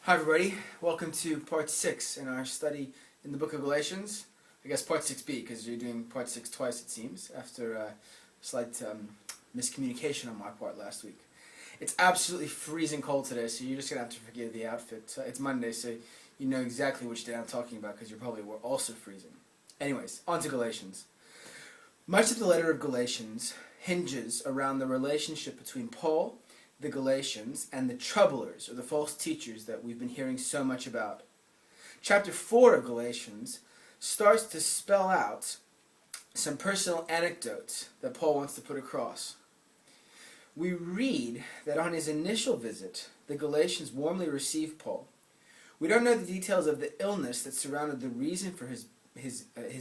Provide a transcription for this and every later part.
Hi everybody, welcome to part 6 in our study in the book of Galatians. I guess part 6b, because you're doing part 6 twice it seems, after a slight miscommunication on my part last week. It's absolutely freezing cold today, so you're just going to have to forgive the outfit. It's Monday, so you know exactly which day I'm talking about, because you probably were also freezing. Anyways, on to Galatians. Much of the letter of Galatians hinges around the relationship between Paul, the Galatians, and the troublers, or the false teachers that we've been hearing so much about. Chapter 4 of Galatians starts to spell out some personal anecdotes that Paul wants to put across. We read that on his initial visit, the Galatians warmly received Paul. We don't know the details of the illness that surrounded the reason for his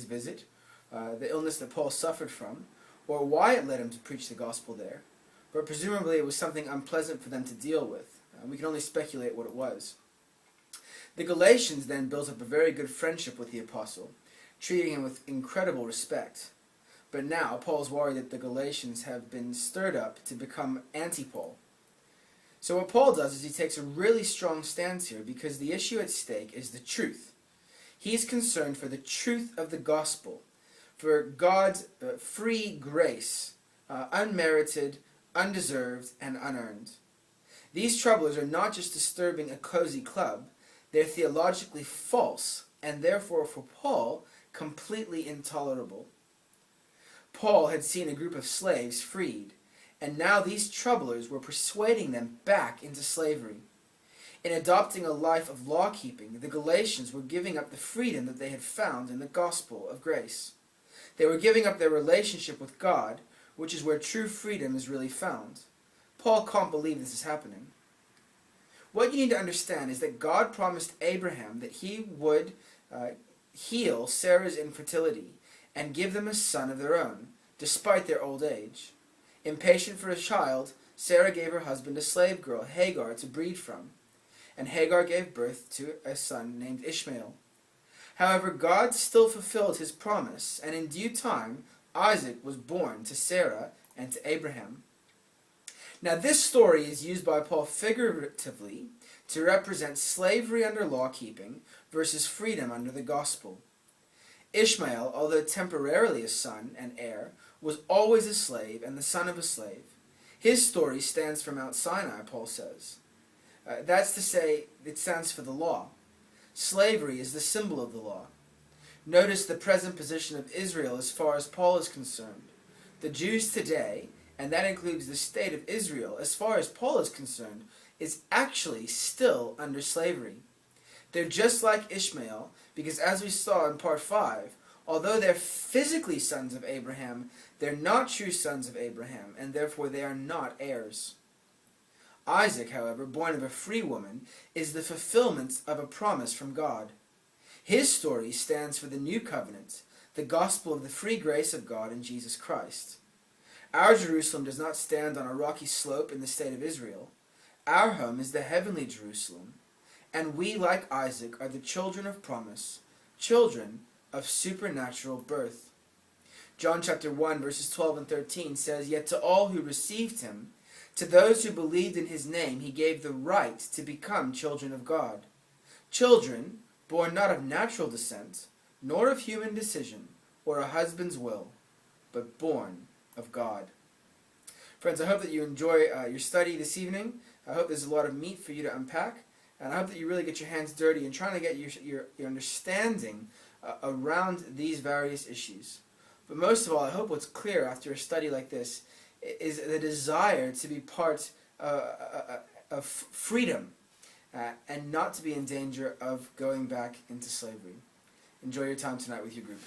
visit, the illness that Paul suffered from, or why it led him to preach the gospel there. But presumably it was something unpleasant for them to deal with. We can only speculate what it was. The Galatians then built up a very good friendship with the apostle, treating him with incredible respect. But now Paul's worried that the Galatians have been stirred up to become anti-Paul. So what Paul does is he takes a really strong stance here because the issue at stake is the truth. He's concerned for the truth of the gospel, for God's free grace, unmerited, undeserved, and unearned. These troublers are not just disturbing a cozy club, they're theologically false, and therefore for Paul, completely intolerable. Paul had seen a group of slaves freed, and now these troublers were persuading them back into slavery. In adopting a life of law-keeping, the Galatians were giving up the freedom that they had found in the gospel of grace. They were giving up their relationship with God, which is where true freedom is really found. Paul can't believe this is happening. What you need to understand is that God promised Abraham that he would heal Sarah's infertility and give them a son of their own, despite their old age. Impatient for a child, Sarah gave her husband a slave girl, Hagar, to breed from, and Hagar gave birth to a son named Ishmael. However, God still fulfilled his promise, and in due time, Isaac was born to Sarah and to Abraham. Now this story is used by Paul figuratively to represent slavery under law-keeping versus freedom under the gospel. Ishmael, although temporarily a son and heir, was always a slave and the son of a slave. His story stands for Mount Sinai, Paul says. That's to say, it stands for the law. Slavery is the symbol of the law. Notice the present position of Israel as far as Paul is concerned. The Jews today, and that includes the state of Israel, as far as Paul is concerned, is actually still under slavery. They're just like Ishmael, because as we saw in part 5, although they're physically sons of Abraham, they're not true sons of Abraham, and therefore they are not heirs. Isaac, however, born of a free woman, is the fulfillment of a promise from God. His story stands for the new covenant, the gospel of the free grace of God in Jesus Christ. Our Jerusalem does not stand on a rocky slope in the state of Israel. Our home is the heavenly Jerusalem, and we, like Isaac, are the children of promise, children of supernatural birth. John chapter 1, verses 12 and 13 says, "Yet to all who received him, to those who believed in his name, he gave the right to become children of God." Children born not of natural descent, nor of human decision, or a husband's will, but born of God. Friends, I hope that you enjoy your study this evening. I hope there's a lot of meat for you to unpack, and I hope that you really get your hands dirty in trying to get your understanding around these various issues. But most of all, I hope what's clear after a study like this is the desire to be part of freedom, and not to be in danger of going back into slavery. Enjoy your time tonight with your group.